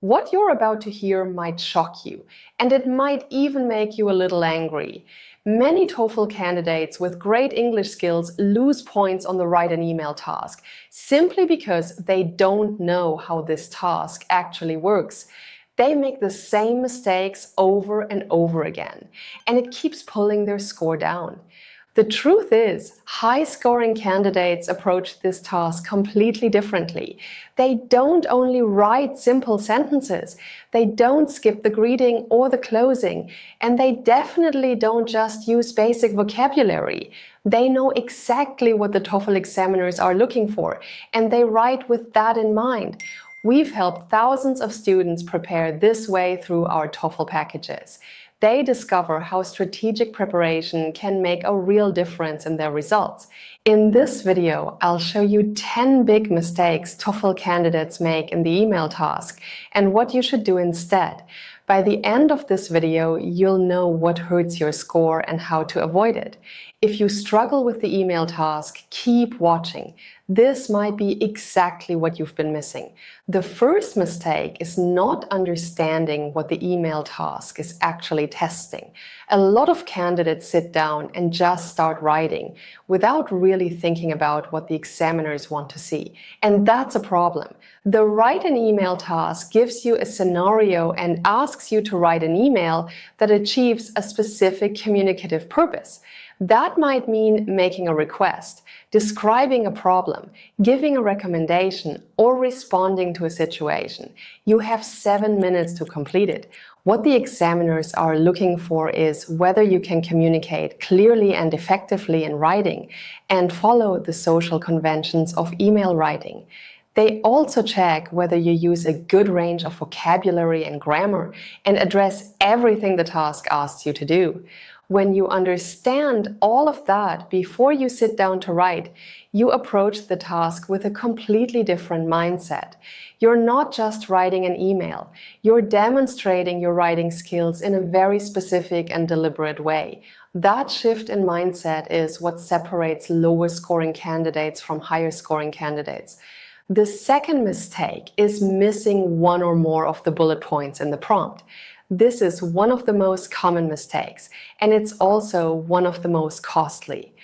What you're about to hear might shock you, and it might even make you a little angry. Many TOEFL candidates with great English skills lose points on the write an email task simply because they don't know how this task actually works. They make the same mistakes over and over again, and it keeps pulling their score down. The truth is, high-scoring candidates approach this task completely differently. They don't only write simple sentences, they don't skip the greeting or the closing, and they definitely don't just use basic vocabulary. They know exactly what the TOEFL examiners are looking for, and they write with that in mind. We've helped thousands of students prepare this way through our TOEFL packages. They discover how strategic preparation can make a real difference in their results. In this video, I'll show you 10 big mistakes TOEFL candidates make in the email task and what you should do instead. By the end of this video, you'll know what hurts your score and how to avoid it. If you struggle with the email task, keep watching. This might be exactly what you've been missing. The first mistake is not understanding what the email task is actually testing. A lot of candidates sit down and just start writing without really thinking about what the examiners want to see. And that's a problem. The write an email task gives you a scenario and asks you to write an email that achieves a specific communicative purpose. That might mean making a request, describing a problem, giving a recommendation, or responding to a situation. You have 7 minutes to complete it. What the examiners are looking for is whether you can communicate clearly and effectively in writing and follow the social conventions of email writing. They also check whether you use a good range of vocabulary and grammar and address everything the task asks you to do. When you understand all of that before you sit down to write, you approach the task with a completely different mindset. You're not just writing an email, you're demonstrating your writing skills in a very specific and deliberate way. That shift in mindset is what separates lower scoring candidates from higher scoring candidates. The second mistake is missing one or more of the bullet points in the prompt. This is one of the most common mistakes, and it's also one of the most costly.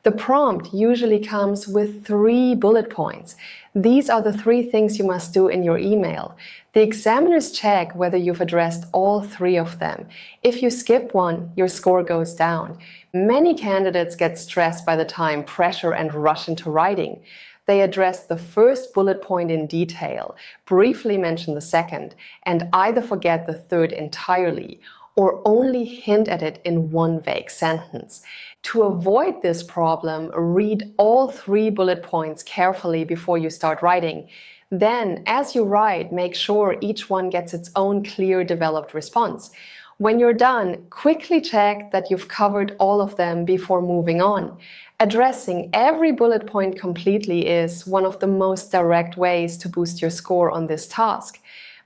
The prompt usually comes with 3 bullet points. These are the 3 things you must do in your email. The examiners check whether you've addressed all 3 of them. If you skip one, your score goes down. Many candidates get stressed by the time pressure and rush into writing. They address the first bullet point in detail, briefly mention the second, and either forget the third entirely or only hint at it in one vague sentence. To avoid this problem, read all 3 bullet points carefully before you start writing. Then, as you write, make sure each one gets its own clear, developed response. When you're done, quickly check that you've covered all of them before moving on. Addressing every bullet point completely is one of the most direct ways to boost your score on this task.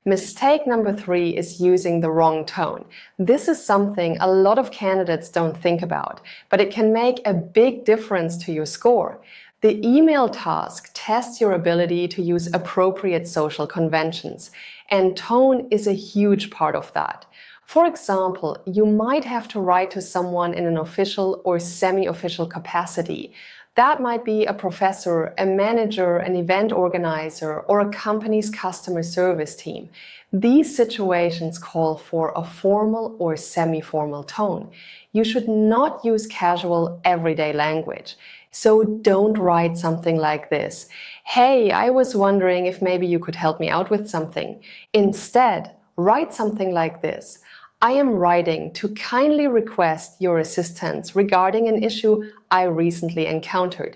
Mistake number 3 is using the wrong tone. This is something a lot of candidates don't think about, but it can make a big difference to your score. The email task tests your ability to use appropriate social conventions, and tone is a huge part of that. For example, you might have to write to someone in an official or semi-official capacity. That might be a professor, a manager, an event organizer, or a company's customer service team. These situations call for a formal or semi-formal tone. You should not use casual, everyday language. So don't write something like this: "Hey, I was wondering if maybe you could help me out with something." Instead, write something like this: "I am writing to kindly request your assistance regarding an issue I recently encountered."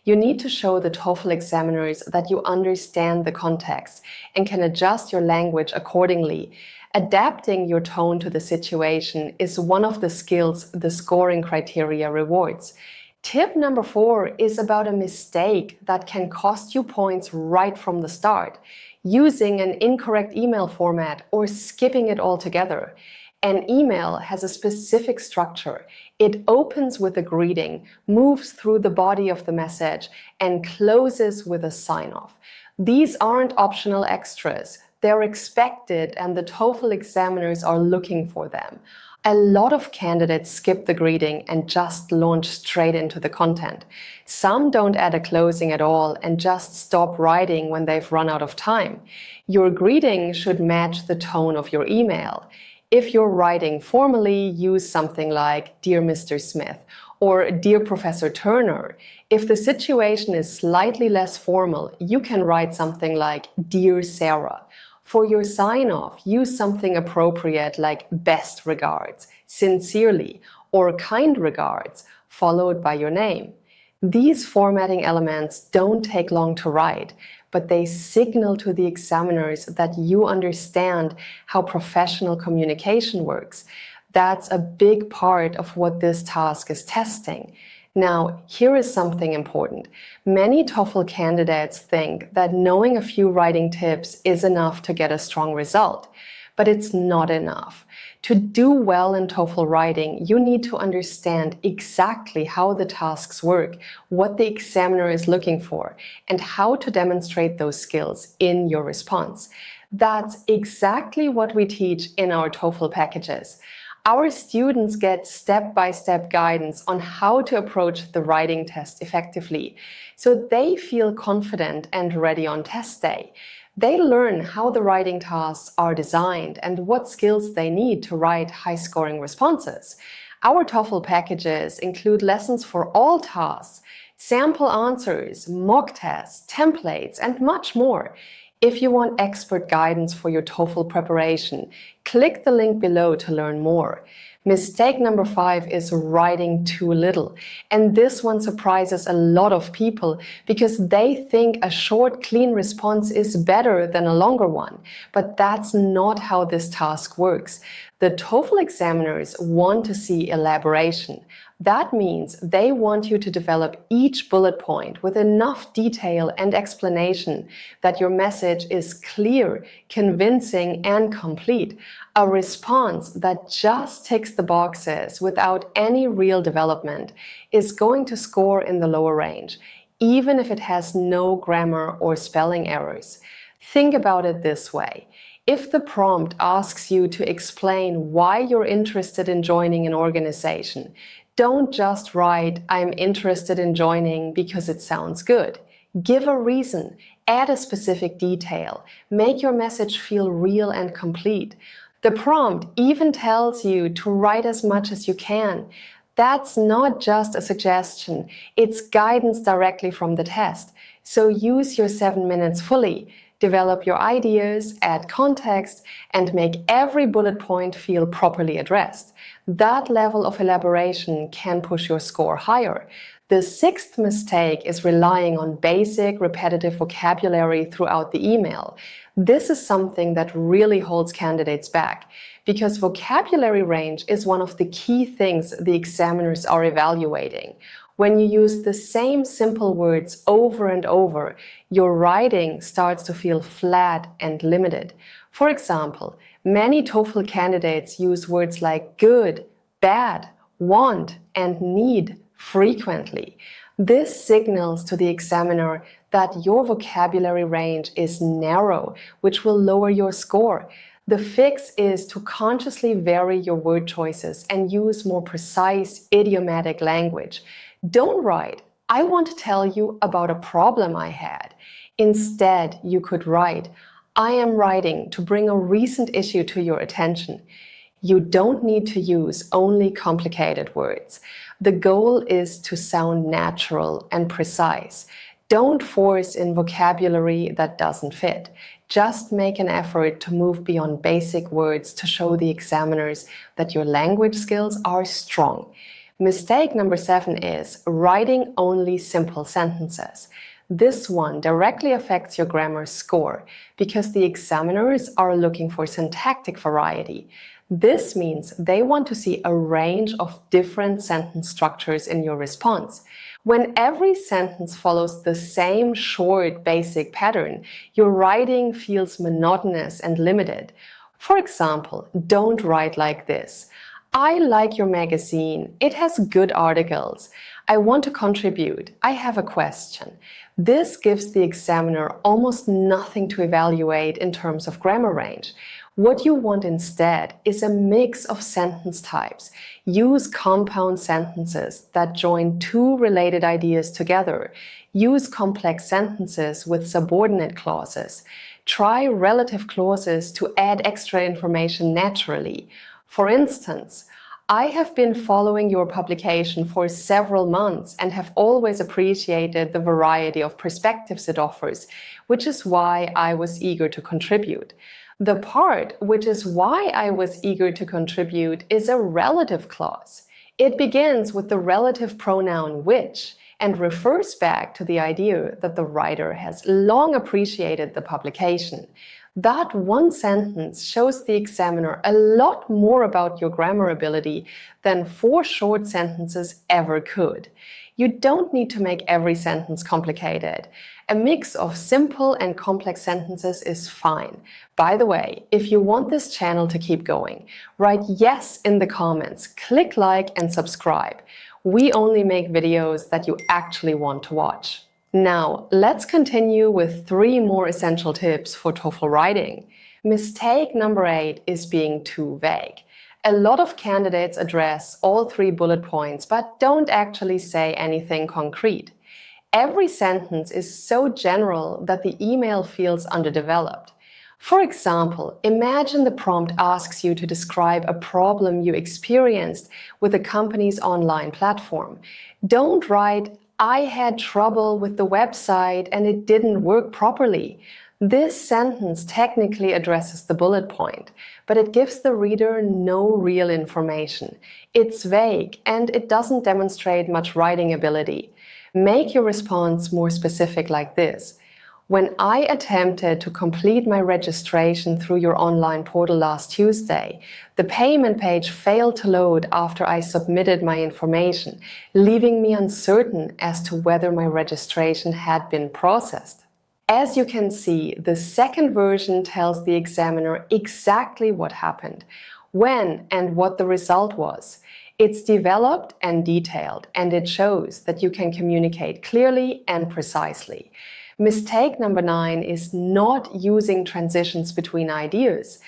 You need to show the TOEFL examiners that you understand the context and can adjust your language accordingly. Adapting your tone to the situation is one of the skills the scoring criteria rewards. Tip number 4 is about a mistake that can cost you points right from the start: using an incorrect email format or skipping it altogether. An email has a specific structure. It opens with a greeting, moves through the body of the message, and closes with a sign-off. These aren't optional extras. They're expected, and the TOEFL examiners are looking for them. A lot of candidates skip the greeting and just launch straight into the content. Some don't add a closing at all and just stop writing when they've run out of time. Your greeting should match the tone of your email. If you're writing formally, use something like "Dear Mr. Smith" or "Dear Professor Turner." If the situation is slightly less formal, you can write something like "Dear Sarah." For your sign-off, use something appropriate like "Best regards," "Sincerely," or "Kind regards," followed by your name. These formatting elements don't take long to write, but they signal to the examiners that you understand how professional communication works. That's a big part of what this task is testing. Now, here is something important. Many TOEFL candidates think that knowing a few writing tips is enough to get a strong result, but it's not enough. To do well in TOEFL writing, you need to understand exactly how the tasks work, what the examiner is looking for, and how to demonstrate those skills in your response. That's exactly what we teach in our TOEFL packages. Our students get step-by-step guidance on how to approach the writing test effectively, so they feel confident and ready on test day. They learn how the writing tasks are designed and what skills they need to write high-scoring responses. Our TOEFL packages include lessons for all tasks, sample answers, mock tests, templates, and much more. If you want expert guidance for your TOEFL preparation, click the link below to learn more. Mistake number 5 is writing too little. And this one surprises a lot of people because they think a short, clean response is better than a longer one. But that's not how this task works. The TOEFL examiners want to see elaboration. That means they want you to develop each bullet point with enough detail and explanation that your message is clear, convincing, and complete. A response that just ticks the boxes without any real development is going to score in the lower range, even if it has no grammar or spelling errors. Think about it this way. If the prompt asks you to explain why you're interested in joining an organization, don't just write, "I'm interested in joining because it sounds good." Give a reason, add a specific detail, make your message feel real and complete. The prompt even tells you to write as much as you can. That's not just a suggestion, it's guidance directly from the test. So use your 7 minutes fully. Develop your ideas, add context, and make every bullet point feel properly addressed. That level of elaboration can push your score higher. The 6th mistake is relying on basic, repetitive vocabulary throughout the email. This is something that really holds candidates back, because vocabulary range is one of the key things the examiners are evaluating. When you use the same simple words over and over, your writing starts to feel flat and limited. For example, many TOEFL candidates use words like good, bad, want, and need frequently. This signals to the examiner that your vocabulary range is narrow, which will lower your score. The fix is to consciously vary your word choices and use more precise, idiomatic language. Don't write, "I want to tell you about a problem I had." Instead, you could write, "I am writing to bring a recent issue to your attention." You don't need to use only complicated words. The goal is to sound natural and precise. Don't force in vocabulary that doesn't fit. Just make an effort to move beyond basic words to show the examiners that your language skills are strong. Mistake number 7 is writing only simple sentences. This one directly affects your grammar score because the examiners are looking for syntactic variety. This means they want to see a range of different sentence structures in your response. When every sentence follows the same short, basic pattern, your writing feels monotonous and limited. For example, don't write like this: "I like your magazine. It has good articles. I want to contribute. I have a question. This gives the examiner almost nothing to evaluate in terms of grammar range. What you want instead is a mix of sentence types. Use compound sentences that join two related ideas together. Use complex sentences with subordinate clauses. Try relative clauses to add extra information naturally. For instance, I have been following your publication for several months and have always appreciated the variety of perspectives it offers, which is why I was eager to contribute. The part, which is why I was eager to contribute, is a relative clause. It begins with the relative pronoun which and refers back to the idea that the writer has long appreciated the publication. That one sentence shows the examiner a lot more about your grammar ability than 4 short sentences ever could. You don't need to make every sentence complicated. A mix of simple and complex sentences is fine. By the way, if you want this channel to keep going, write yes in the comments, click like and subscribe. We only make videos that you actually want to watch. Now, let's continue with 3 more essential tips for TOEFL writing. Mistake number 8 is being too vague. A lot of candidates address all 3 bullet points, but don't actually say anything concrete. Every sentence is so general that the email feels underdeveloped. For example, imagine the prompt asks you to describe a problem you experienced with a company's online platform. Don't write, "I had trouble with the website and it didn't work properly." This sentence technically addresses the bullet point, but it gives the reader no real information. It's vague and it doesn't demonstrate much writing ability. Make your response more specific like this. "When I attempted to complete my registration through your online portal last Tuesday, the payment page failed to load after I submitted my information, leaving me uncertain as to whether my registration had been processed." As you can see, the second version tells the examiner exactly what happened, when and what the result was. It's developed and detailed, and it shows that you can communicate clearly and precisely. Mistake number 9 is not using transitions between ideas.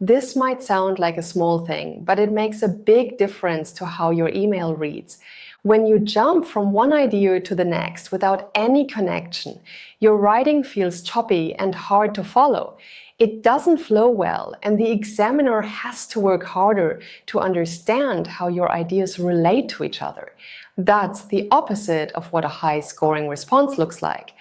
This might sound like a small thing, but it makes a big difference to how your email reads. When you jump from one idea to the next without any connection, your writing feels choppy and hard to follow. It doesn't flow well, and the examiner has to work harder to understand how your ideas relate to each other. That's the opposite of what a high-scoring response looks like.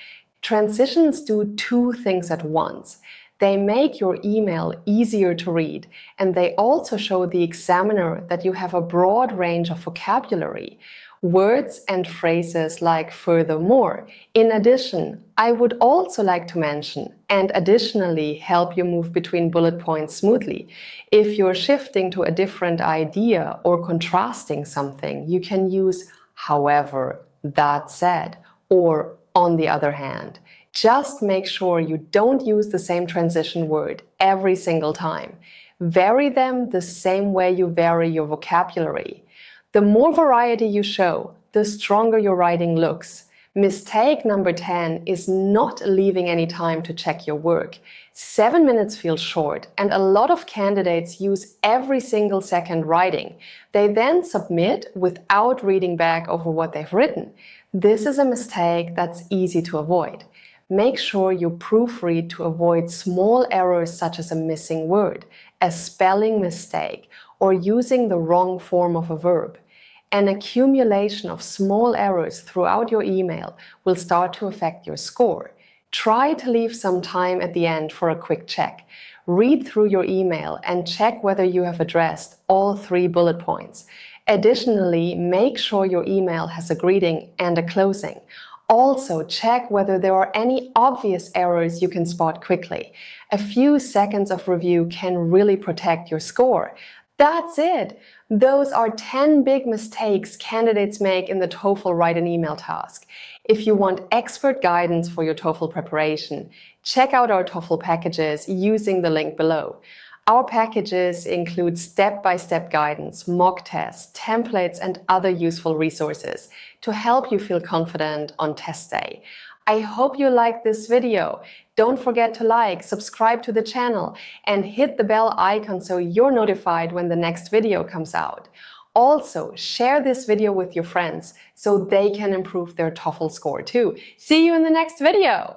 Transitions do 2 things at once. They make your email easier to read, and they also show the examiner that you have a broad range of vocabulary. Words and phrases like "furthermore," "in addition," "I would also like to mention," and "additionally" help you move between bullet points smoothly. If you're shifting to a different idea or contrasting something, you can use "however," "that said," or "on the other hand." Just make sure you don't use the same transition word every single time. Vary them the same way you vary your vocabulary. The more variety you show, the stronger your writing looks. Mistake number 10 is not leaving any time to check your work. 7 minutes feels short, and a lot of candidates use every single second writing. They then submit without reading back over what they've written. This is a mistake that's easy to avoid. Make sure you proofread to avoid small errors such as a missing word, a spelling mistake, or using the wrong form of a verb. An accumulation of small errors throughout your email will start to affect your score. Try to leave some time at the end for a quick check. Read through your email and check whether you have addressed all 3 bullet points. Additionally, make sure your email has a greeting and a closing. Also, check whether there are any obvious errors you can spot quickly. A few seconds of review can really protect your score. That's it! Those are 10 big mistakes candidates make in the TOEFL Write an Email task. If you want expert guidance for your TOEFL preparation, check out our TOEFL packages using the link below. Our packages include step-by-step guidance, mock tests, templates, and other useful resources to help you feel confident on test day. I hope you liked this video. Don't forget to like, subscribe to the channel, and hit the bell icon so you're notified when the next video comes out. Also, share this video with your friends so they can improve their TOEFL score too. See you in the next video!